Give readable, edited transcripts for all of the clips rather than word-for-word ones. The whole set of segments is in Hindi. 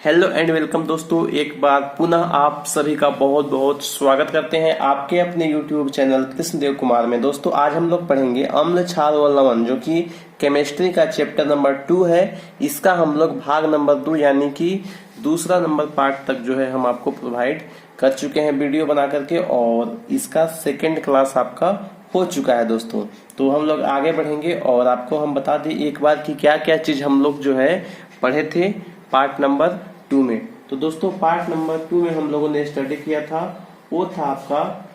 हेलो एंड वेलकम दोस्तों, एक बार पुनः आप सभी का बहुत बहुत स्वागत करते हैं आपके अपने यूट्यूब चैनल कृष्णदेव कुमार में। दोस्तों आज हम लोग पढ़ेंगे अम्ल क्षार व लवण, जो कि केमिस्ट्री का चैप्टर नंबर 2 है। इसका हम लोग भाग नंबर 2 यानी कि दूसरा नंबर पार्ट तक जो है हम आपको प्रोवाइड कर चुके हैं वीडियो बना करके, और इसका सेकेंड क्लास आपका हो चुका है दोस्तों। तो हम लोग आगे बढ़ेंगे और आपको हम बता दें एक बार कि क्या क्या चीज हम लोग जो है पढ़े थे पार्ट नंबर 2 में। तो दोस्तों पार्ट नंबर 2 में हम लोगों ने स्टडी किया था, वो था आपका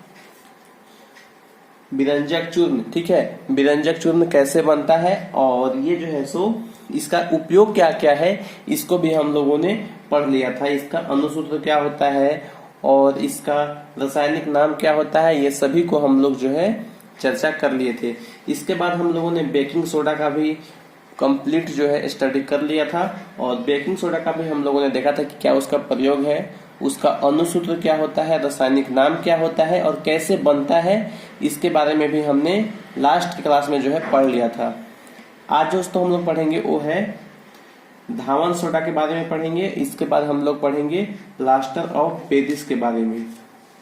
विरंजक चूर्ण। ठीक है, विरंजक चूर्ण कैसे बनता है और ये जो है सो इसका उपयोग क्या क्या है, इसको भी हम लोगों ने पढ़ लिया था। इसका अनुसूत्र क्या होता है और इसका रासायनिक नाम क्या होता है, ये सभी को हम लोग जो है चर्चा कर लिए थे। इसके बाद हम लोगों ने बेकिंग सोडा का भी कंप्लीट जो है स्टडी कर लिया था, और बेकिंग सोडा का भी हम लोगों ने देखा था कि क्या उसका प्रयोग है, उसका अनुसूत्र क्या होता है, रासायनिक नाम क्या होता है और कैसे बनता है, इसके बारे में भी हमने लास्ट की क्लास में जो है पढ़ लिया था। आज दोस्तों हम लोग पढ़ेंगे वो है धावन सोडा के बारे में पढ़ेंगे। इसके बाद हम लोग पढ़ेंगे प्लास्टर ऑफ पेरिस के बारे में,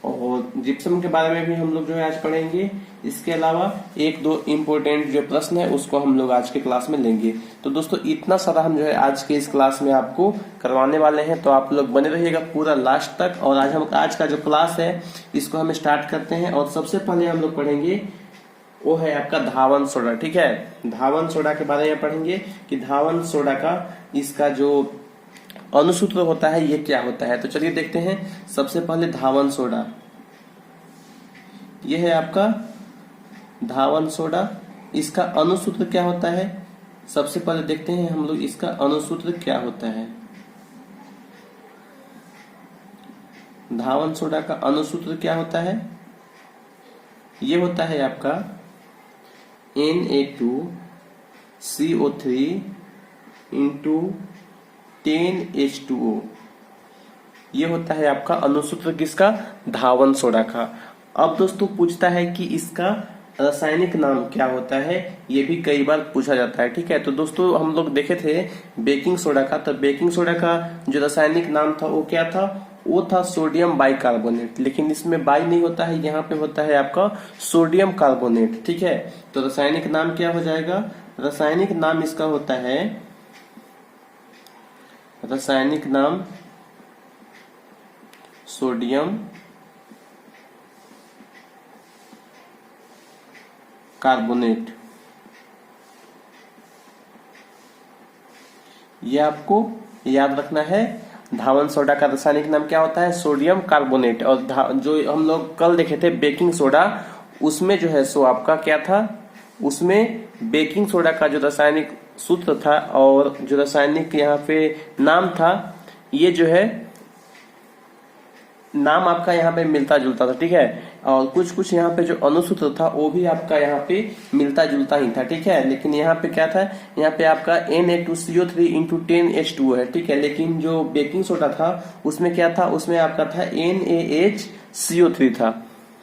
और जिप्सम के बारे में भी हम लोग जो है आज पढ़ेंगे। इसके अलावा एक दो इम्पोर्टेंट जो प्रश्न है उसको हम लोग आज के क्लास में लेंगे। तो दोस्तों इतना सारा हम जो है आज के इस क्लास में आपको करवाने वाले हैं, तो आप लोग बने रहिएगा पूरा लास्ट तक। और आज का जो क्लास है इसको हम स्टार्ट करते हैं, और सबसे पहले हम लोग पढ़ेंगे वो है आपका धावन सोडा। ठीक है, धावन सोडा के बारे में पढ़ेंगे कि धावन सोडा का इसका जो अनुसूत्र होता है ये क्या होता है। तो चलिए देखते हैं। सबसे पहले धावन सोडा, ये है आपका धावन सोडा। इसका अनुसूत्र क्या होता है, सबसे पहले देखते हैं हम लोग इसका अनुसूत्र क्या होता है। धावन सोडा का अनुसूत्र क्या होता है, ये होता है आपका Na2CO3 इंटू 10H2O। ये होता है आपका अनुसूत्र किसका, धावन सोडा का। अब दोस्तों पूछता है कि इसका रासायनिक नाम क्या होता है, ये भी कई बार पूछा जाता है। ठीक है, तो दोस्तों हम लोग देखे थे बेकिंग सोडा का, तो बेकिंग सोडा का जो रासायनिक नाम था वो क्या था, वो था सोडियम बाइकार्बोनेट। लेकिन इसमें बाई नहीं होता है, यहाँ पे होता है आपका सोडियम कार्बोनेट। ठीक है, तो रासायनिक नाम क्या हो जाएगा, रासायनिक नाम इसका होता है, रासायनिक नाम सोडियम कार्बोनेट। ये आपको याद रखना है। धावन सोडा का रासायनिक नाम क्या होता है, सोडियम कार्बोनेट। और जो हम लोग कल देखे थे बेकिंग सोडा, उसमें जो है सो आपका क्या था, उसमें बेकिंग सोडा का जो रासायनिक सूत्र था और जो रासायनिक यहाँ पे नाम था, ये जो है नाम आपका यहाँ पे मिलता जुलता था। ठीक है, और कुछ कुछ यहाँ पे जो अनुसूत्र था वो भी आपका यहाँ पे मिलता जुलता ही था। ठीक है, लेकिन यहाँ पे क्या था, यहाँ पे आपका Na2CO3 इंटू 10H2O है। ठीक है, लेकिन जो बेकिंग सोडा था उसमें क्या था, उसमें आपका था NaHCO3 था।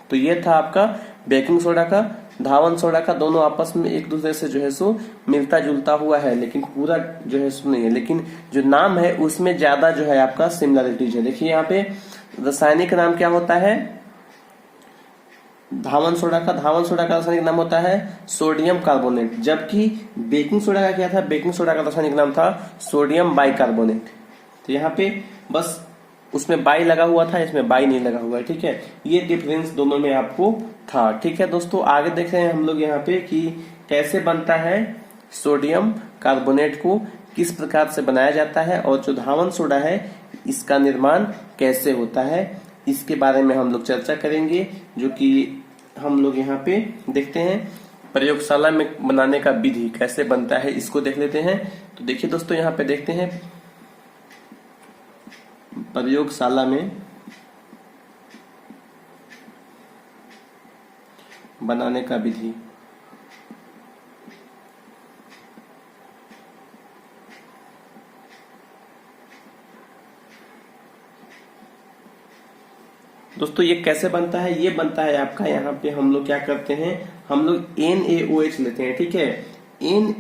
तो ये था आपका बेकिंग सोडा का, धावन सोडा का। दोनों आपस में एक दूसरे से जो है सो मिलता जुलता हुआ है, लेकिन पूरा जो है सो नहीं है। लेकिन जो नाम है उसमें ज्यादा जो है आपका सिमिलरिटीज है। देखिए यहाँ पे रासायनिक नाम क्या होता है धावन सोडा का, धावन सोडा का रासायनिक नाम होता है सोडियम कार्बोनेट। जबकि बेकिंग सोडा का क्या था, बेकिंग सोडा का रासायनिक नाम था सोडियम बाइकार्बोनेट। तो यहाँ पे बस उसमें बाई लगा हुआ था, इसमें बाई नहीं लगा हुआ है। ठीक है, ये डिफरेंस दोनों में आपको था। ठीक है दोस्तों, आगे देख रहे हैं हम लोग यहाँ पे कि कैसे बनता है सोडियम कार्बोनेट को, किस प्रकार से बनाया जाता है, और जो धावन सोडा है इसका निर्माण कैसे होता है, इसके बारे में हम लोग चर्चा करेंगे। जो कि हम लोग यहाँ पे देखते हैं प्रयोगशाला में बनाने का विधि कैसे बनता है, इसको देख लेते हैं। तो देखिए दोस्तों यहाँ पे देखते हैं प्रयोगशाला में बनाने का विधि। दोस्तों ये कैसे बनता है, ये बनता है आपका यहाँ पे हम लोग क्या करते हैं, हम लोग NaOH लेते हैं। ठीक है, NaOH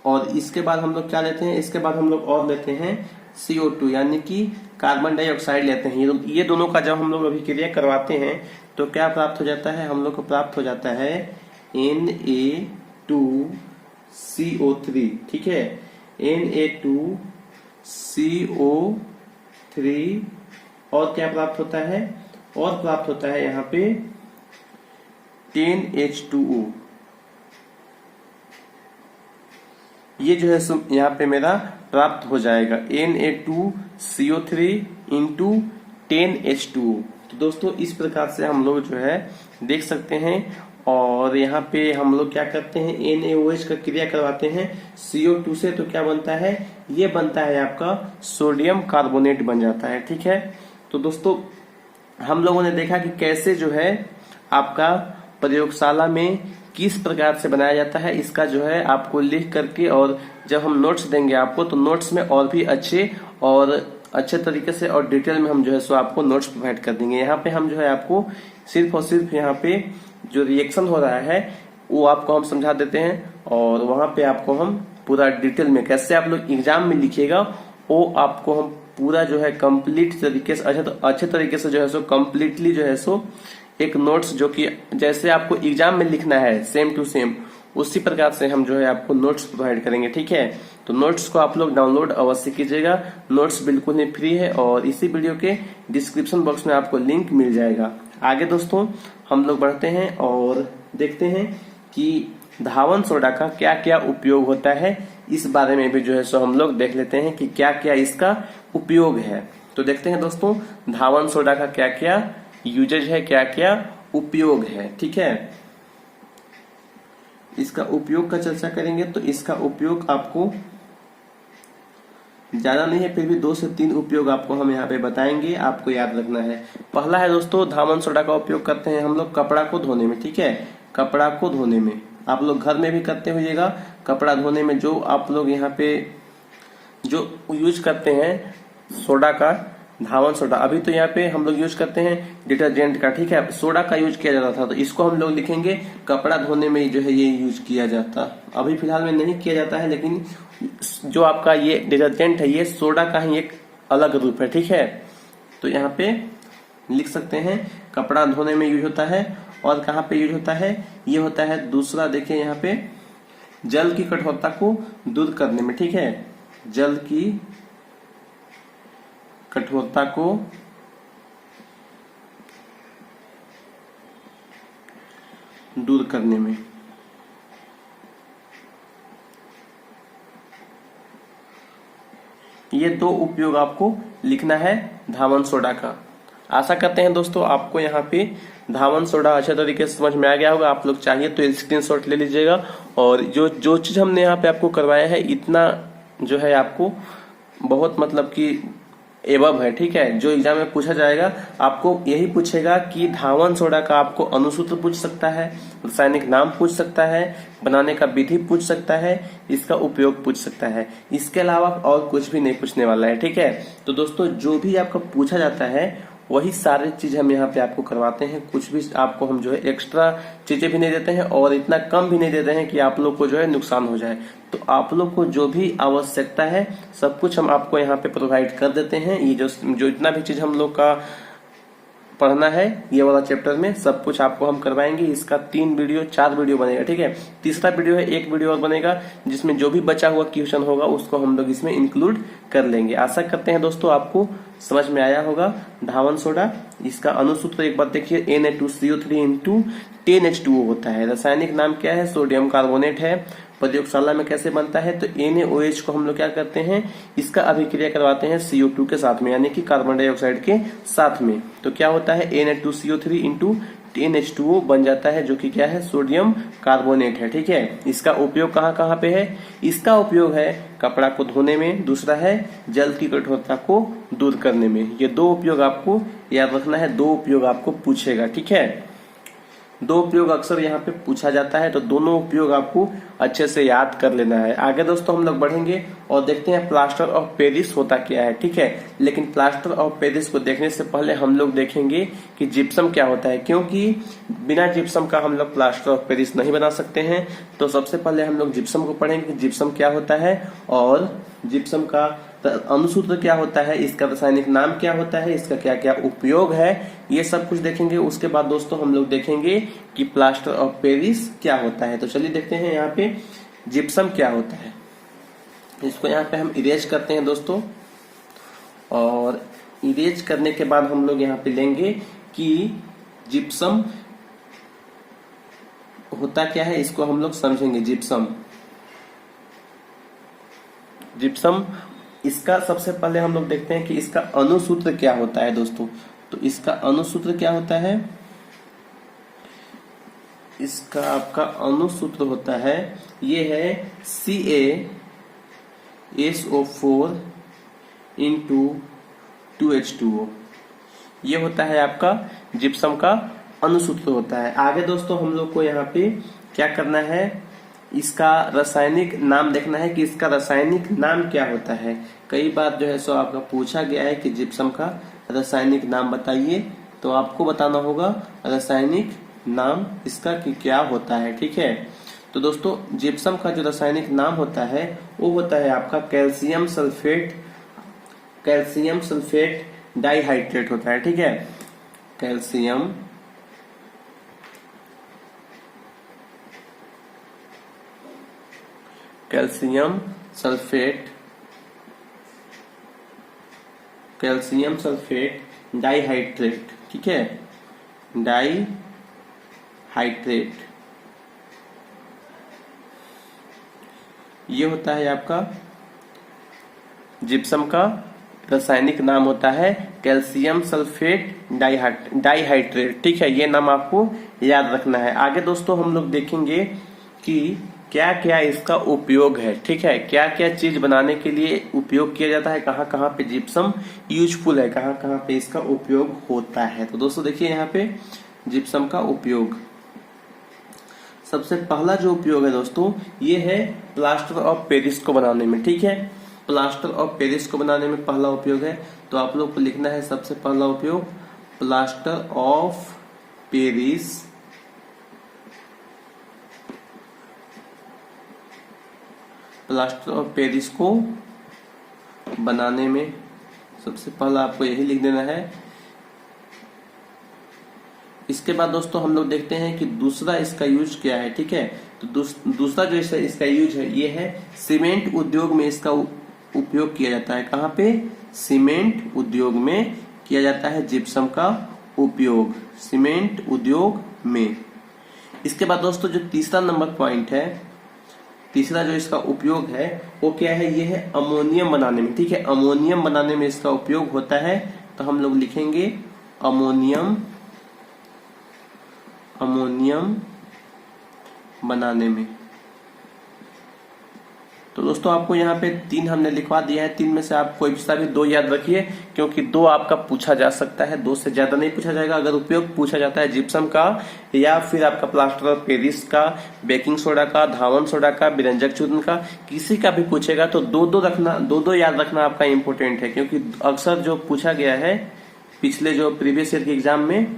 और इसके बाद हम लोग क्या लेते हैं, इसके बाद हम लोग और लेते हैं CO2 यानी कि कार्बन डाइऑक्साइड लेते हैं। ये दोनों का जब हम लोग अभिक्रिया करवाते हैं तो क्या प्राप्त हो जाता है, हम लोग को प्राप्त हो जाता है Na2CO3। ठीक है, Na2CO3 और क्या प्राप्त होता है, और प्राप्त होता है यहाँ पे 10H2O। ये जो है यहाँ पे मेरा प्राप्त हो जाएगा Na2CO3 इंटू 10H2O। तो दोस्तों इस प्रकार से हम लोग जो है देख सकते हैं। और यहाँ पे हम लोग क्या करते हैं, NaOH का क्रिया करवाते हैं CO2 से, तो क्या बनता है, ये बनता है आपका सोडियम कार्बोनेट बन जाता है। ठीक है, तो दोस्तों हम लोगों ने देखा कि कैसे जो है आपका प्रयोगशाला में किस प्रकार से बनाया जाता है। इसका जो है आपको लिख करके, और जब हम नोट्स देंगे आपको तो नोट्स में और भी अच्छे तरीके से और डिटेल में हम जो है सो आपको नोट्स प्रोवाइड कर देंगे। यहाँ पे हम जो है आपको सिर्फ और सिर्फ यहाँ पे जो रिएक्शन हो रहा है वो आपको हम समझा देते हैं, और वहां पे आपको हम पूरा डिटेल में कैसे आप लोग एग्जाम में लिखिएगा वो आपको हम पूरा जो है कंप्लीट तरीके से अच्छे तरीके से जो है सो कंप्लीटली जो है सो एक नोट्स जो कि जैसे आपको एग्जाम में लिखना है सेम टू सेम उसी प्रकार से हम जो है आपको नोट्स प्रोवाइड करेंगे। ठीक है, तो नोट्स को आप लोग डाउनलोड अवश्य कीजिएगा। नोट्स बिल्कुल ही फ्री है और इसी वीडियो के डिस्क्रिप्शन बॉक्स में आपको लिंक मिल जाएगा। आगे दोस्तों हम लोग बढ़ते हैं और देखते हैं कि धावन सोडा का क्या क्या उपयोग होता है, इस बारे में भी जो है सो हम लोग देख लेते हैं कि क्या क्या इसका उपयोग है। तो देखते हैं दोस्तों धावन सोडा का क्या क्या यूजेज है, क्या क्या उपयोग है। ठीक है, इसका उपयोग का चर्चा करेंगे तो इसका उपयोग आपको ज्यादा नहीं है, फिर भी 2 से 3 उपयोग आपको हम यहाँ पे बताएंगे, आपको याद रखना है। पहला है दोस्तों धावन सोडा का उपयोग करते हैं हम लोग कपड़ा को धोने में। ठीक है, कपड़ा को धोने में आप लोग घर में भी करते होइएगा। कपड़ा धोने में जो आप लोग यहाँ पे जो यूज करते हैं सोडा का, धावन सोडा, अभी तो यहाँ पे हम लोग यूज करते हैं डिटर्जेंट का। ठीक है, सोडा का यूज किया जाता था, तो इसको हम लोग लिखेंगे कपड़ा धोने में जो है ये यूज किया जाता। अभी फिलहाल में नहीं किया जाता है, लेकिन जो आपका ये डिटर्जेंट है ये सोडा का ही एक अलग रूप है। ठीक है, तो यहाँ पे लिख सकते हैं कपड़ा धोने में यूज होता है। और कहाँ पे यूज होता है, ये होता है दूसरा, देखिए यहाँ पे जल की कठोरता को दूर करने में। ठीक है, जल की कठोरता को दूर करने में। ये 2 उपयोग आपको लिखना है धावन सोडा का। आशा करते हैं दोस्तों आपको यहाँ पे धावन सोडा अच्छे तरीके से समझ में आ गया होगा। आप लोग चाहिए तो स्क्रीनशॉट ले लीजिएगा। और जो चीज हमने यहाँ पे आपको करवाया है इतना जो है आपको बहुत मतलब कि एवब है। ठीक है, जो एग्जाम में पूछा जाएगा आपको यही पूछेगा कि धावन सोडा का आपको अनुसूत्र पूछ सकता है, रासायनिक नाम पूछ सकता है, बनाने का विधि पूछ सकता है, इसका उपयोग पूछ सकता है। इसके अलावा और कुछ भी नहीं पूछने वाला है। ठीक है, तो दोस्तों जो भी आपका पूछा जाता है वही सारी चीज हम यहाँ पे आपको करवाते हैं। कुछ भी आपको हम जो है एक्स्ट्रा चीजें भी नहीं देते हैं और इतना कम भी नहीं देते हैं कि आप लोग को जो है नुकसान हो जाए। तो आप लोग को जो भी आवश्यकता है सब कुछ हम आपको यहाँ पे प्रोवाइड कर देते हैं। ये जो इतना भी चीज हम लोग का पढ़ना है ये वाला चैप्टर में सब कुछ आपको हम करवाएंगे। इसका 4 वीडियो बनेगा। ठीक है, तीसरा वीडियो है, एक वीडियो और बनेगा जिसमें जो भी बचा हुआ क्वेश्चन होगा उसको हम लोग इसमें इंक्लूड कर लेंगे। आशा करते हैं दोस्तों आपको समझ में आया होगा। धावन सोडा इसका अनुसूत्र एक बार देखिए, Na2CO3 इंटू 10H2O होता है। रासायनिक नाम क्या है, सोडियम कार्बोनेट है। प्रयोगशाला में कैसे बनता है, तो NaOH को हम लोग क्या करते हैं, इसका अभिक्रिया करवाते हैं CO2 के साथ में, यानी कि कार्बन डाइऑक्साइड के साथ में। तो क्या होता है, Na2CO3 इंटू 10H2O बन जाता है, जो कि क्या है, सोडियम कार्बोनेट है। ठीक है, इसका उपयोग कहाँ कहाँ पे है, इसका उपयोग है कपड़ा को धोने में, दूसरा है जल की कठोरता को दूर करने में। ये 2 उपयोग आपको याद रखना है, 2 उपयोग आपको पूछेगा। ठीक है, दो उपयोग अक्सर यहाँ पे पूछा जाता है, तो दोनों उपयोग आपको अच्छे से याद कर लेना है। आगे दोस्तों हम लोग बढ़ेंगे और देखते हैं प्लास्टर ऑफ पेरिस होता क्या है, ठीक है। लेकिन प्लास्टर ऑफ पेरिस को देखने से पहले हम लोग देखेंगे कि जिप्सम क्या होता है, क्योंकि बिना जिप्सम का हम लोग प्लास्टर ऑफ पेरिस नहीं बना सकते हैं। तो सबसे पहले हम लोग जिप्सम को पढ़ेंगे कि जिप्सम क्या होता है और जिप्सम का अनुसूत्र क्या होता है, इसका रासायनिक नाम क्या होता है, इसका क्या क्या उपयोग है, ये सब कुछ देखेंगे। उसके बाद दोस्तों हम लोग देखेंगे कि प्लास्टर ऑफ पेरिस क्या होता है। तो चलिए देखते हैं यहाँ पे जिप्सम क्या होता है। इसको यहाँ पे हम इरेज करते हैं दोस्तों, और इरेज करने के बाद हम लोग यहाँ पे लेंगे कि जिप्सम होता क्या है, इसको हम लोग समझेंगे। जिप्सम इसका सबसे पहले हम लोग देखते हैं कि इसका अनुसूत्र क्या होता है दोस्तों। तो इसका अनुसूत्र क्या होता है, इसका आपका अनुसूत्र होता है, ये है CaSO4 into 2H2O। ये होता है आपका जिप्सम का अनुसूत्र होता है। आगे दोस्तों हम लोग को यहाँ पे क्या करना है, इसका रासायनिक नाम देखना है कि इसका रासायनिक नाम क्या होता है। कई बार जो है सो आपका पूछा गया है कि जिप्सम का रासायनिक नाम बताइए, तो आपको बताना होगा रासायनिक नाम इसका कि क्या होता है, ठीक है। तो दोस्तों जिप्सम का जो रासायनिक नाम होता है वो होता है आपका कैल्शियम सल्फेट डाइहाइड्रेट होता है, ठीक है। कैल्शियम सल्फेट डाइहाइड्रेट, ठीक है, डाइहाइड्रेट, ये होता है आपका जिप्सम का रासायनिक नाम होता है कैल्शियम सल्फेट डाइहाइड्रेट, ठीक है। ये नाम आपको याद रखना है। आगे दोस्तों हम लोग देखेंगे कि क्या क्या इसका उपयोग है, ठीक है, क्या क्या चीज बनाने के लिए उपयोग किया जाता है, कहाँ कहाँ पे जिप्सम यूजफुल है, कहाँ कहाँ पे इसका उपयोग होता है। तो दोस्तों देखिए यहाँ पे जिप्सम का उपयोग, सबसे पहला जो उपयोग है दोस्तों ये है प्लास्टर ऑफ पेरिस को बनाने में, ठीक है। प्लास्टर ऑफ पेरिस को बनाने में पहला उपयोग है, तो आप लोग को लिखना है सबसे पहला उपयोग प्लास्टर ऑफ पेरिस को बनाने में सबसे पहला आपको यही लिख देना है। इसके बाद दोस्तों हम लोग देखते हैं कि दूसरा इसका यूज क्या है, ठीक है। तो दूसरा जो इसका यूज है ये है सीमेंट उद्योग में इसका उपयोग किया जाता है। कहाँ पे, सीमेंट उद्योग में किया जाता है जिप्सम का उपयोग, सीमेंट उद्योग में। इसके बाद दोस्तों जो तीसरा नंबर पॉइंट है, तीसरा जो इसका उपयोग है वो क्या है, ये है अमोनियम बनाने में, ठीक है। अमोनियम बनाने में इसका उपयोग होता है, तो हम लोग लिखेंगे अमोनियम बनाने में। तो दोस्तों आपको यहाँ पे 3 हमने लिखवा दिया है, 3 में से आप कोई सा भी 2 याद रखिए, क्योंकि 2 आपका पूछा जा सकता है, 2 से ज्यादा नहीं पूछा जाएगा। अगर उपयोग पूछा जाता है जिप्सम का या फिर आपका प्लास्टर ऑफ पेरिस का, बेकिंग सोडा का, धावन सोडा का, बिरंजक चूर्ण का, किसी का भी पूछेगा तो 2-2 याद रखना आपका इम्पोर्टेंट है, क्योंकि अक्सर जो पूछा गया है पिछले जो प्रीवियस ईयर के एग्जाम में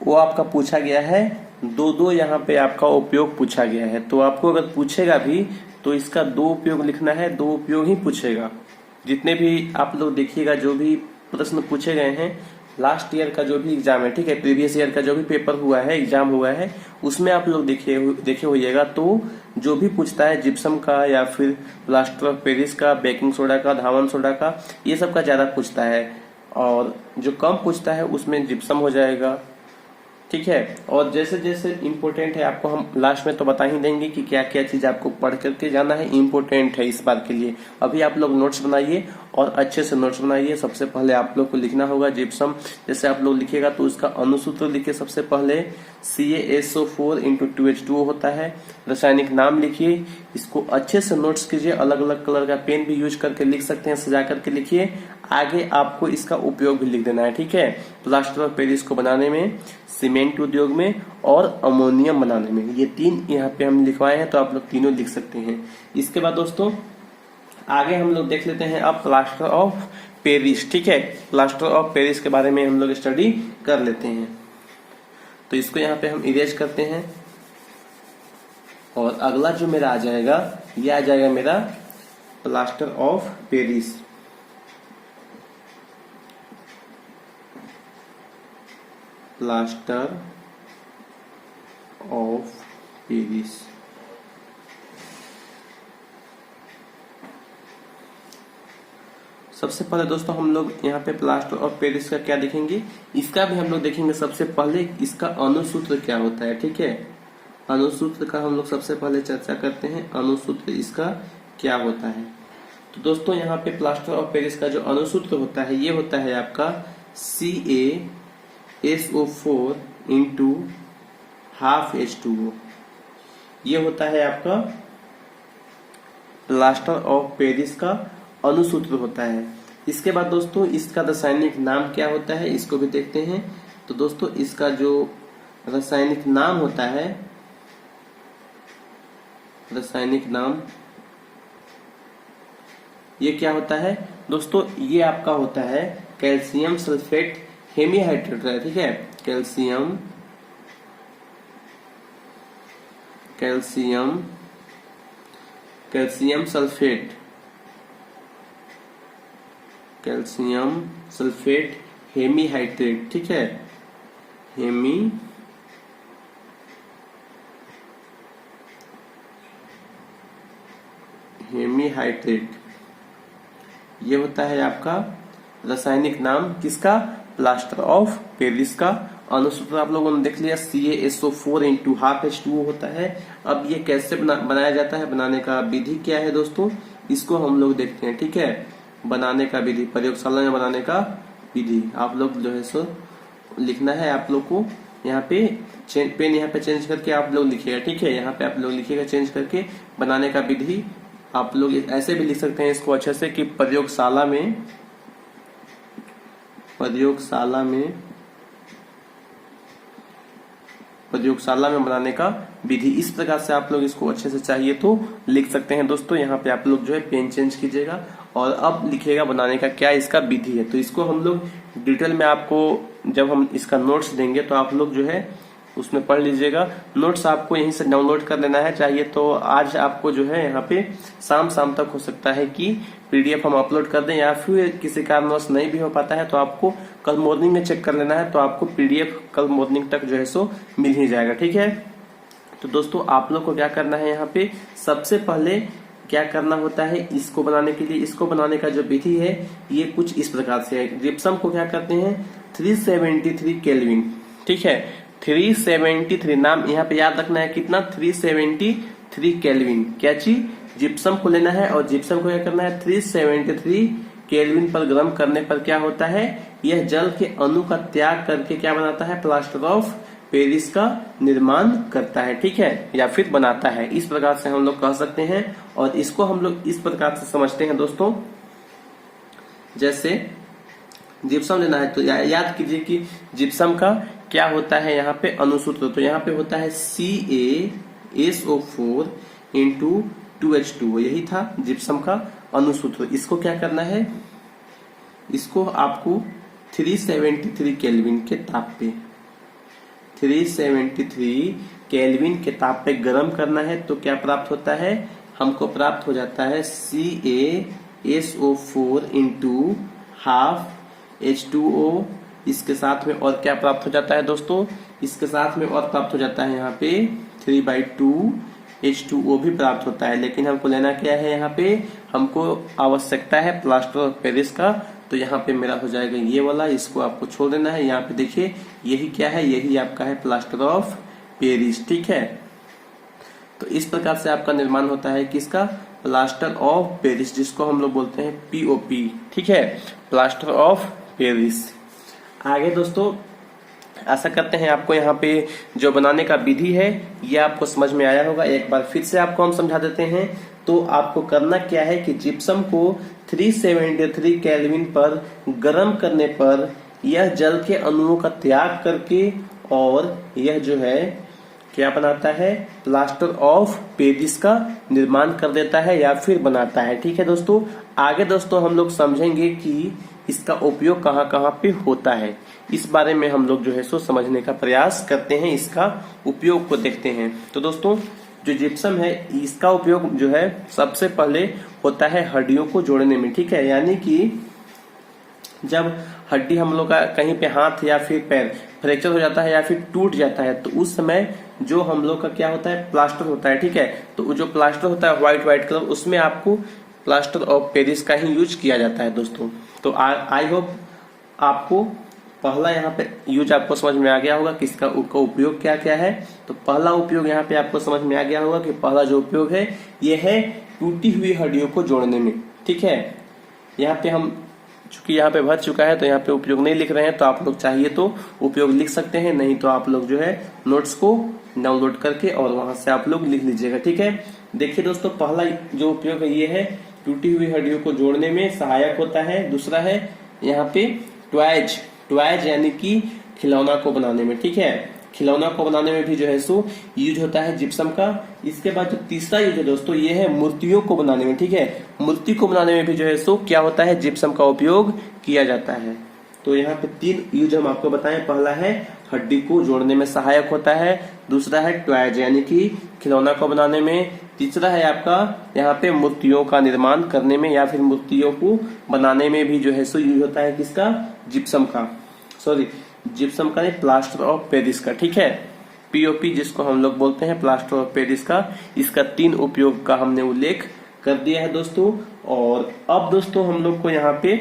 वो आपका पूछा गया है, 2-2 यहाँ पे आपका उपयोग पूछा गया है। तो आपको अगर पूछेगा भी तो इसका 2 उपयोग लिखना है, 2 उपयोग ही पूछेगा। जितने भी आप लोग देखिएगा जो भी प्रश्न पूछे गए हैं लास्ट ईयर का जो भी एग्जाम है, ठीक है, प्रीवियस ईयर का जो भी पेपर हुआ है, एग्जाम हुआ है, उसमें आप लोग देखे होइएगा, तो जो भी पूछता है जिप्सम का या फिर प्लास्टर ऑफ पेरिस का, बेकिंग सोडा का, धावन सोडा का, ये सब का ज्यादा पूछता है, और जो कम पूछता है उसमें जिप्सम हो जाएगा, ठीक है। और जैसे जैसे इम्पोर्टेंट है आपको हम लास्ट में तो बता ही देंगे कि क्या क्या चीज आपको पढ़ करके जाना है, इम्पोर्टेंट है इस बार के लिए। अभी आप लोग नोट्स बनाइए और अच्छे से नोट्स बनाइए। सबसे पहले आप लोग को लिखना होगा जिप्सम, जैसे आप लोग लिखिएगा तो उसका अनुसूत्र लिखिए। सबसे पहले CaSO4 × 2H2O होता है। रासायनिक नाम लिखिए, इसको अच्छे से नोट्स कीजिए। अलग अलग कलर का पेन भी यूज करके लिख सकते हैं, सजा करके लिखिए। आगे आपको इसका उपयोग भी लिख देना है, ठीक है। प्लास्टर ऑफ पेरिस को बनाने में, सीमेंट उद्योग में और अमोनियम बनाने में, ये 3 यहाँ पे हम लिखवाए हैं, तो आप लोग तीनों लिख सकते हैं। इसके बाद दोस्तों आगे हम लोग देख लेते हैं अब प्लास्टर ऑफ पेरिस, ठीक है। प्लास्टर ऑफ पेरिस के बारे में हम लोग स्टडी कर लेते हैं। तो इसको यहाँ पे हम इरेज करते हैं और अगला जो मेरा आ जाएगा, ये आ जाएगा मेरा plaster of Paris. Plaster of Paris. सबसे पहले दोस्तों हम लोग यहाँ पे प्लास्टर ऑफ पेरिस का क्या देखेंगे, इसका भी हम लोग देखेंगे। सबसे पहले इसका अनुसूत्र क्या होता है, ठीक है। अनुसूत्र का हम लोग सबसे पहले चर्चा करते हैं, अनुसूत्र इसका क्या होता है। तो दोस्तों यहाँ पे प्लास्टर ऑफ पेरिस का जो अनुसूत्र होता है, ये होता है आपका CaSO4 × ½ H2O। ये होता है आपका प्लास्टर ऑफ पेरिस का अनुसूत्र होता है। इसके बाद दोस्तों इसका रासायनिक नाम क्या होता है, इसको भी देखते हैं। तो दोस्तों इसका जो रासायनिक नाम होता है, रासायनिक नाम ये क्या होता है दोस्तों, ये आपका होता है कैल्शियम सल्फेट हेमीहाइड्रेट, ठीक है। Calcium sulphate, calcium sulphate hemihydrate, ठीक है। हेमीहाइड्रेट, ये होता है आपका रासायनिक नाम किसका, प्लास्टर ऑफ पेरिस का। अनुसूत्र आप लोगों ने देख लिया, CaSO4 × ½ H2O होता है। अब ये कैसे बनाया जाता है, बनाने का विधि क्या है दोस्तों, इसको हम लोग देखते हैं, ठीक है। बनाने का विधि, प्रयोगशाला में बनाने का विधि आप लोग जो है सो लिखना है। आप लोग को यहाँ पे पेन यहाँ पे चेंज करके आप लोग लिखिएगा, ठीक है। यहाँ पे आप लोग लिखिएगा चेंज करके बनाने का विधि। आप लोग ऐसे भी लिख सकते हैं इसको अच्छे से कि प्रयोगशाला में बनाने का विधि। इस प्रकार से आप लोग इसको अच्छे से चाहिए तो लिख सकते हैं दोस्तों। यहाँ पे आप लोग जो है पेन चेंज कीजिएगा और अब लिखिएगा बनाने का क्या इसका विधि है। तो इसको हम लोग डिटेल में आपको जब हम इसका नोट्स देंगे तो आप लोग जो है उसमें पढ़ लीजिएगा। नोट्स आपको यहीं से डाउनलोड कर लेना है, चाहिए तो आज आपको जो है यहाँ पे शाम तक हो सकता है कि PDF हम अपलोड कर दें, या फिर किसी कारणवश नहीं भी हो पाता है तो आपको कल मॉर्निंग में चेक कर लेना है, तो आपको PDF कल मॉर्निंग तक जो है सो मिल ही जाएगा, ठीक है। तो दोस्तों आप लोग को क्या करना है, यहाँ पे सबसे पहले क्या करना होता है, इसको बनाने के लिए, इसको बनाने का जो विधि है ये कुछ इस प्रकार से है। जिप्सम को क्या करते हैं 373 केल्विन, ठीक है। 373 नाम यहाँ पे याद रखना है, कितना 373 केल्विन। क्या चीज, जिप्सम को लेना है और जिप्सम को क्या करना है 373 केल्विन पर गर्म करने पर क्या होता है, यह जल के अणु का त्याग करके क्या बनाता है, प्लास्टर ऑफ पेरिस का निर्माण करता है, ठीक है, या फिर बनाता है। इस प्रकार से हम लोग कह सकते हैं। और इसको हम लोग इस प्रकार से समझते हैं दोस्तों, जैसे जिप्सम लेना है तो याद कीजिए कि जिप्सम का क्या होता है यहाँ पे अनुसूत्र। तो यहाँ पे होता है CaSO4 × 2H2O, यही था जिप्सम का अनुसूत्र। इसको क्या करना है, इसको आपको 373 केल्विन के ताप पे 373 केल्विन के ताप पे गर्म करना है। तो क्या प्राप्त होता है, हमको प्राप्त हो जाता है CaSO4 × ½ H2O। इसके साथ में और क्या प्राप्त हो जाता है दोस्तों, इसके साथ में और प्राप्त हो जाता है यहाँ पे 3/2 H2O भी प्राप्त होता है। लेकिन हमको लेना क्या है, यहाँ पे हमको आवश्यकता है प्लास्टर ऑफ पेरिस का। तो यहाँ पे मेरा हो जाएगा ये वाला, इसको आपको छोड़ देना है। यहाँ पे देखिए यही क्या है, यही आपका है प्लास्टर ऑफ पेरिस, ठीक है। तो इस प्रकार से आपका निर्माण होता है किसका, प्लास्टर ऑफ पेरिस, जिसको हम लोग बोलते हैं पीओपी। ठीक है, प्लास्टर ऑफ पेरिस। आगे दोस्तों आशा करते हैं आपको यहाँ पे जो बनाने का विधि है ये आपको समझ में आया होगा। एक बार फिर से आपको हम समझा देते हैं। तो आपको करना क्या है कि जिप्सम को 373 केल्विन पर गर्म करने पर यह जल के अणुओं का त्याग करके और यह जो है क्या बनाता है, प्लास्टर ऑफ पेरिस का निर्माण कर देता है या फिर बनाता है। ठीक है दोस्तों, आगे दोस्तों हम लोग समझेंगे कि इसका उपयोग कहाँ कहाँ पे होता है। इस बारे में हम लोग जो है सो समझने का प्रयास करते हैं, इसका उपयोग को देखते हैं। तो दोस्तों जो जिप्सम है इसका उपयोग जो है सबसे पहले होता है हड्डियों को जोड़ने में। ठीक है, यानी कि जब हड्डी हम लोग का कहीं पे हाथ या फिर पैर फ्रैक्चर हो जाता है या फिर टूट जाता है तो उस समय जो हम लोग का क्या होता है, प्लास्टर होता है। ठीक है, तो जो प्लास्टर होता है व्हाइट कलर, उसमें आपको प्लास्टर ऑफ पेरिस का ही यूज किया जाता है दोस्तों। तो आई होप आपको पहला यहाँ पे यूज आपको समझ में आ गया होगा कि इसका उपयोग क्या क्या है। तो पहला उपयोग यहाँ पे आपको समझ में आ गया होगा कि पहला जो उपयोग है ये है टूटी हुई हड्डियों को जोड़ने में। ठीक है, यहाँ पे हम चूंकि यहाँ पे भर चुका है तो यहाँ पे उपयोग नहीं लिख रहे हैं, तो आप लोग चाहिए तो उपयोग लिख सकते हैं, नहीं तो आप लोग जो है नोट्स को डाउनलोड करके और वहां से आप लोग लिख लीजिएगा। ठीक है, देखिए दोस्तों पहला जो उपयोग है ये है टूटी हुई हड्डियों को जोड़ने में सहायक होता है। दूसरा है यहाँ पे ट्वाइज यानी कि खिलौना को बनाने में। ठीक है, खिलौना को बनाने में भी जो है सो यूज होता है जिप्सम का। इसके बाद जो तीसरा यूज है दोस्तों ये है मूर्तियों को बनाने में। ठीक है, मूर्ति को बनाने में भी जो है सो क्या होता है, जिप्सम का उपयोग किया जाता है। तो यहाँ पे 3 यूज हम आपको बताएं। पहला है हड्डी को जोड़ने में सहायक होता है, दूसरा है ट्वाइज यानी कि खिलौना को बनाने में, तीसरा है आपका यहाँ पे मूर्तियों का निर्माण करने में या फिर मूर्तियों को बनाने में भी जो है सो यूज होता है किसका, जिप्सम का, जिप्सम का नहीं, प्लास्टर ऑफ पेरिस का। ठीक है, पीओपी जिसको हम लोग बोलते हैं, प्लास्टर ऑफ पेरिस का। इसका 3 उपयोग का हमने उल्लेख कर दिया है दोस्तों। और अब दोस्तों हम लोग को यहाँ पे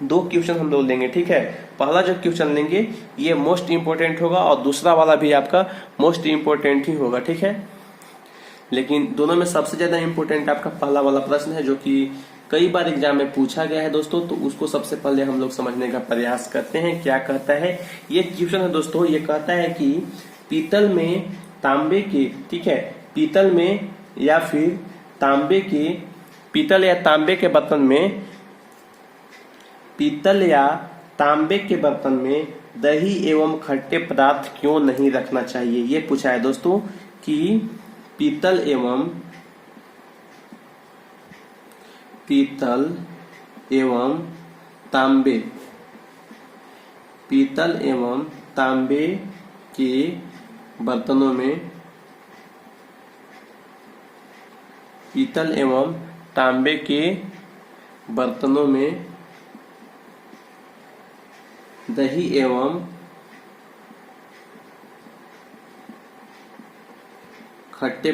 2 क्वेश्चन हम लोग लेंगे। ठीक है, पहला जो क्वेश्चन लेंगे ये मोस्ट इंपोर्टेंट होगा और दूसरा वाला भी आपका मोस्ट इंपोर्टेंट ही होगा। ठीक है, लेकिन दोनों में सबसे ज्यादा इंपोर्टेंट आपका पहला वाला प्रश्न है जो कि कई बार एग्जाम में पूछा गया है दोस्तों। तो उसको सबसे पहले हम लोग समझने का प्रयास करते हैं। क्या कहता है ये क्वेश्चन है दोस्तों, ये कहता है कि पीतल में तांबे के, ठीक है, पीतल में या फिर तांबे के, पीतल या तांबे के बर्तन में, पीतल या तांबे के बर्तन में दही एवं खट्टे पदार्थ क्यों नहीं रखना चाहिए। ये पूछा है दोस्तों कि पीतल एवं तांबे, पीतल एवं तांबे के बर्तनों में, पीतल एवं तांबे के बर्तनों में दही एवं खट्टे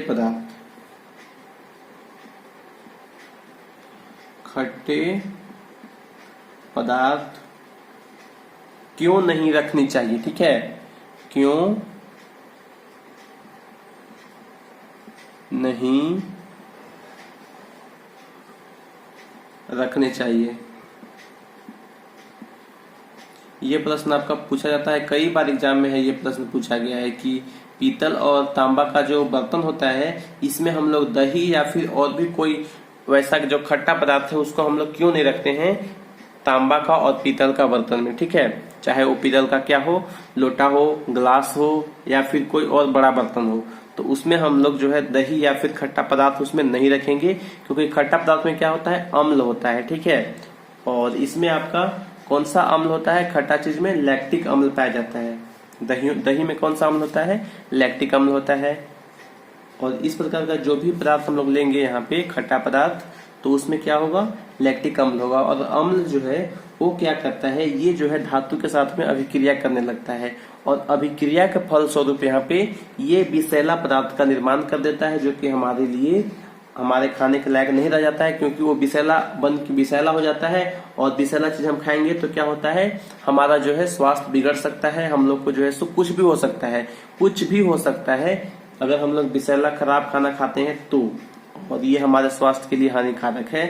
पदार्थ क्यों नहीं रखनी चाहिए। ठीक है, क्यों नहीं रखने चाहिए। ये प्रश्न आपका पूछा जाता है, कई बार एग्जाम में है ये प्रश्न पूछा गया है कि पीतल और तांबा का जो बर्तन होता है इसमें हम लोग दही या फिर और भी कोई वैसा जो खट्टा पदार्थ है उसको हम लोग क्यों नहीं रखते हैं तांबा का और पीतल का बर्तन में। ठीक है, चाहे वो पीतल का क्या हो, लोटा हो, ग्लास हो या फिर कोई और बड़ा बर्तन हो, तो उसमें हम लोग जो है दही या फिर खट्टा पदार्थ उसमें नहीं रखेंगे, क्योंकि खट्टा पदार्थ में क्या होता है, अम्ल होता है। ठीक है, और इसमें आपका कौन सा अम्ल होता है, खट्टा चीज में लैक्टिक अम्ल पाया जाता है। दही में कौन सा अम्ल होता है, लैक्टिक अम्ल होता है। और इस प्रकार का जो भी पदार्थ हम लोग लेंगे यहाँ पे खट्टा पदार्थ, तो उसमें क्या होगा, लैक्टिक अम्ल होगा। और अम्ल जो है वो क्या करता है, ये जो है धातु के साथ में अभिक्रिया करने लगता है और अभिक्रिया के फल स्वरूप यहाँ पे ये विषैला पदार्थ का निर्माण कर देता है, जो कि हमारे लिए हमारे खाने के लायक नहीं रह जाता है, क्योंकि वो विषैला हो जाता है। और विषैला चीज हम खाएंगे तो क्या होता है, हमारा जो है स्वास्थ्य बिगड़ सकता है, हम लोग को जो है सो कुछ भी हो सकता है अगर हम लोग विषैला खराब खाना खाते हैं तो। और ये हमारे स्वास्थ्य के लिए हानिकारक है।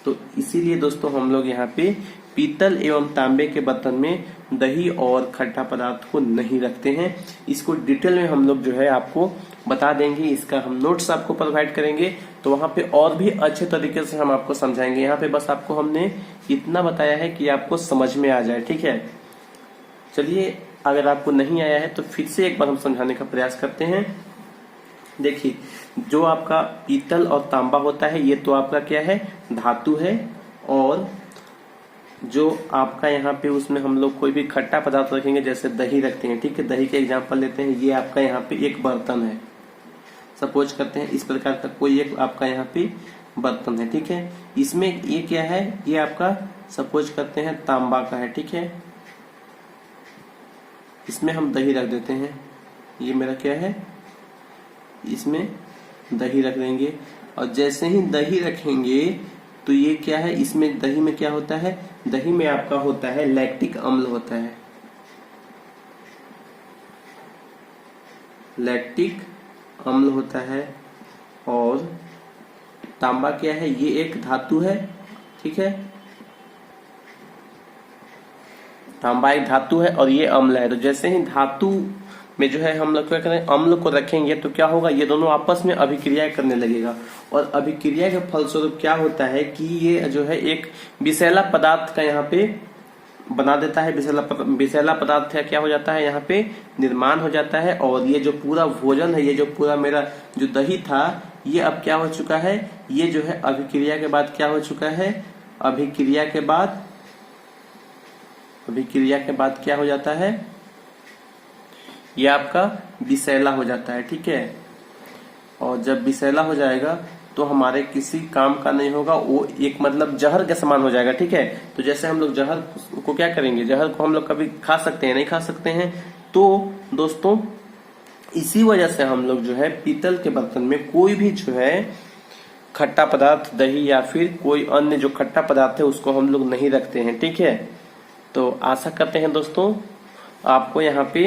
तो इसीलिए दोस्तों हम लोग यहाँ पे पीतल एवं तांबे के बर्तन में दही और खट्टा पदार्थ को नहीं रखते हैं। इसको डिटेल में हम लोग जो है आपको बता देंगे, इसका हम नोट्स आपको प्रोवाइड करेंगे, तो वहां पे और भी अच्छे तरीके से हम आपको समझाएंगे। यहाँ पे बस आपको हमने इतना बताया है कि आपको समझ में आ जाए, ठीक है। चलिए, अगर आपको नहीं आया है तो फिर से एक बार हम समझाने का प्रयास करते हैं। देखिए, जो आपका पीतल और तांबा होता है ये तो आपका क्या है, धातु है, और जो आपका यहाँ पे उसमें हम लोग कोई भी खट्टा पदार्थ रखेंगे, जैसे दही रखते हैं, ठीक है, दही के एग्जांपल लेते हैं, ये आपका यहाँ पे एक बर्तन है, सपोज करते हैं इस प्रकार का कोई एक आपका यहाँ पे बर्तन है, ठीक है। इसमें ये क्या है, ये आपका सपोज करते हैं तांबा का है, ठीक है। इसमें हम दही रख देते हैं, ये मेरा क्या है, इसमें दही रख देंगे, और जैसे ही दही रखेंगे तो ये क्या है, इसमें दही में क्या होता है, दही में आपका होता है लैक्टिक अम्ल होता है, लैक्टिक अम्ल होता है। और तांबा क्या है, ये एक धातु है, ठीक है, तांबा एक धातु है और ये अम्ल है। तो जैसे ही धातु में जो है हम लोग क्या करें, अम्ल को रखेंगे तो क्या होगा, ये दोनों आपस में अभिक्रिया करने लगेगा, और अभिक्रिया के फलस्वरूप क्या होता है कि ये जो है एक विषैला पदार्थ का यहाँ पे बना देता है, विषैला पदार्थ क्या हो जाता है, यहाँ पे निर्माण हो जाता है। और ये जो पूरा भोजन है, ये जो पूरा मेरा जो दही था, ये अब क्या हो चुका है, ये जो है अभिक्रिया के बाद क्या हो चुका है, अभिक्रिया के बाद क्या हो जाता है, ये आपका विषैला हो जाता है, ठीक है। और जब विषैला हो जाएगा तो हमारे किसी काम का नहीं होगा, वो एक मतलब जहर के समान हो जाएगा, ठीक है। तो जैसे हम लोग जहर को क्या करेंगे, जहर को हम लोग कभी खा सकते हैं, नहीं खा सकते हैं। तो दोस्तों इसी वजह से हम लोग जो है पीतल के बर्तन में कोई भी जो है खट्टा पदार्थ, दही या फिर कोई अन्य जो खट्टा पदार्थ है उसको हम लोग नहीं रखते हैं, ठीक है। तो आशा करते हैं दोस्तों आपको यहाँ पे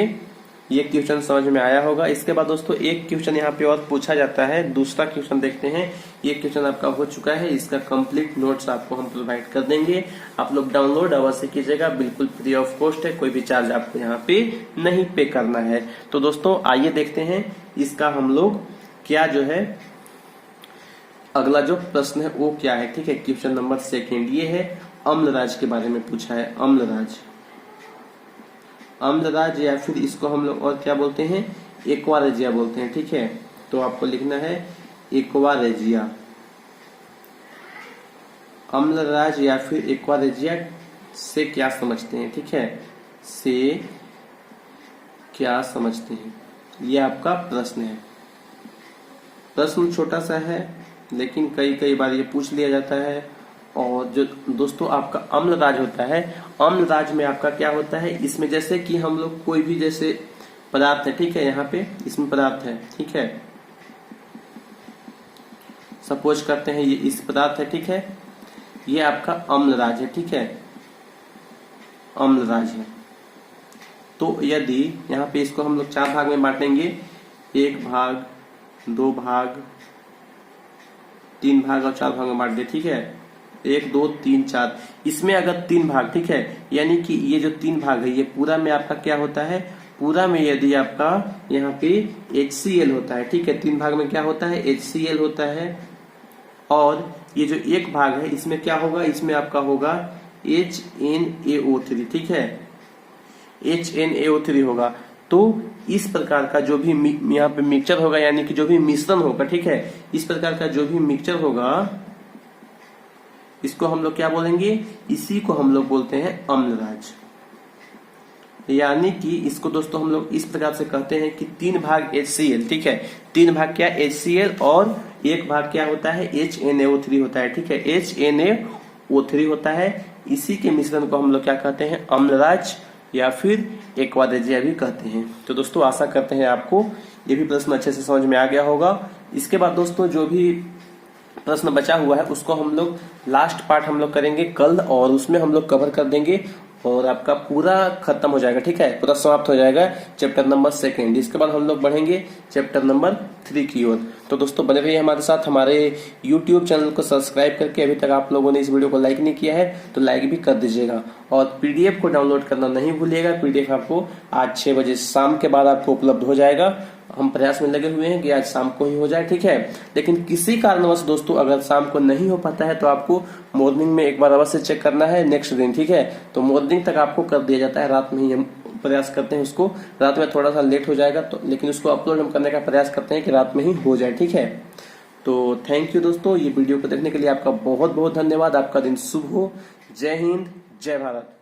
ये क्वेश्चन समझ में आया होगा। इसके बाद दोस्तों एक क्वेश्चन यहाँ पे और पूछा जाता है, दूसरा क्वेश्चन देखते हैं। ये क्वेश्चन आपका हो चुका है, इसका कंप्लीट नोट्स आपको हम प्रोवाइड कर देंगे, आप लोग डाउनलोड अवश्य कीजिएगा, बिल्कुल फ्री ऑफ कॉस्ट है, कोई भी चार्ज आपको यहाँ पे नहीं पे करना है। तो दोस्तों आइए देखते हैं इसका हम लोग क्या जो है अगला जो प्रश्न है वो क्या है, ठीक है। क्वेश्चन नंबर 2 ये है, अम्लराज के बारे में पूछा है, अम्लराज या फिर इसको हम लोग और क्या बोलते हैं, एक्वारेजिया बोलते हैं, ठीक है। तो आपको लिखना है एक्वारेजिया, अम्लराज या फिर एक्वारेजिया से क्या समझते हैं, ठीक है, से क्या समझते हैं, ये आपका प्रश्न है। प्रश्न छोटा सा है लेकिन कई बार ये पूछ लिया जाता है। और जो दोस्तों आपका अम्लराज होता है, अम्लराज में आपका क्या होता है, इसमें जैसे कि हम लोग कोई भी जैसे पदार्थ है, ठीक है, यहाँ पे इसमें पदार्थ है, ठीक है, सपोज करते हैं ये इस पदार्थ है, ठीक है, ये आपका अम्लराज है, ठीक है, अम्लराज है। तो यदि यहाँ पे इसको हम लोग 4 भाग में बांटेंगे, 1 भाग, 2 भाग, 3 भाग और 4 भाग में बांट दे, ठीक है, 1 2 3 4, इसमें अगर 3 भाग, ठीक है, यानी कि ये जो 3 भाग है ये पूरा में आपका क्या होता है, पूरा में यदि आपका यहाँ पे HCl होता है, ठीक है, 3 भाग में क्या होता है, HCl होता है। और ये जो 1 भाग है इसमें क्या होगा, इसमें आपका होगा HNaO3, ठीक है, HNaO3 होगा। तो इस प्रकार का जो भी यहाँ पे मिक्सचर होगा, यानी कि जो भी मिश्रण होगा, ठीक है, इस प्रकार का जो भी मिक्सचर होगा इसको हम लोग क्या बोलेंगे, इसी को हम लोग बोलते हैं अम्लराज। यानी कि इसको दोस्तों हम लोग इस प्रकार से कहते हैं कि 3 भाग HCl, ठीक है, 3 भाग क्या HCl और 1 भाग क्या होता है, HNaO3 होता है, ठीक है, HNaO3 होता है। इसी के मिश्रण को हम लोग क्या कहते हैं, अम्लराज या फिर एक्वारेजिया भी कहते हैं। तो दोस्तों आशा करते हैं आपको ये भी प्रश्न अच्छे से समझ में आ गया होगा। इसके बाद दोस्तों जो भी प्रश्न बचा हुआ है उसको हम लोग लास्ट पार्ट हम लोग करेंगे कल, और उसमें हम लोग कवर कर देंगे और आपका पूरा खत्म हो जाएगा, ठीक है, पूरा समाप्त हो जाएगा चैप्टर नंबर 2। इसके बाद हम लोग बढ़ेंगे चैप्टर नंबर 3 की ओर। तो दोस्तों बने रहिए हमारे साथ। हमारे YouTube चैनल को सब्सक्राइब करके, अभी तक आप लोगों ने इस वीडियो को लाइक नहीं किया है तो लाइक भी कर दीजिएगा, और PDF को डाउनलोड करना नहीं भूलिएगा। PDF आपको आज 6 बजे शाम के बाद आपको उपलब्ध हो जाएगा। हम प्रयास में लगे हुए हैं कि आज शाम को ही हो जाए, ठीक है। लेकिन किसी कारणवश दोस्तों अगर शाम को नहीं हो पाता है तो आपको मॉर्निंग में एक बार अवश्य चेक करना है, नेक्स्ट दिन, ठीक है। तो मॉर्निंग तक आपको कर दिया जाता है, रात में ही हम प्रयास करते हैं उसको। रात में थोड़ा सा लेट हो जाएगा तो, लेकिन उसको अपलोड हम करने का प्रयास करते हैं कि रात में ही हो जाए, ठीक है। तो थैंक यू दोस्तों, ये वीडियो को देखने के लिए आपका बहुत बहुत धन्यवाद। आपका दिन शुभ हो। जय हिंद, जय भारत।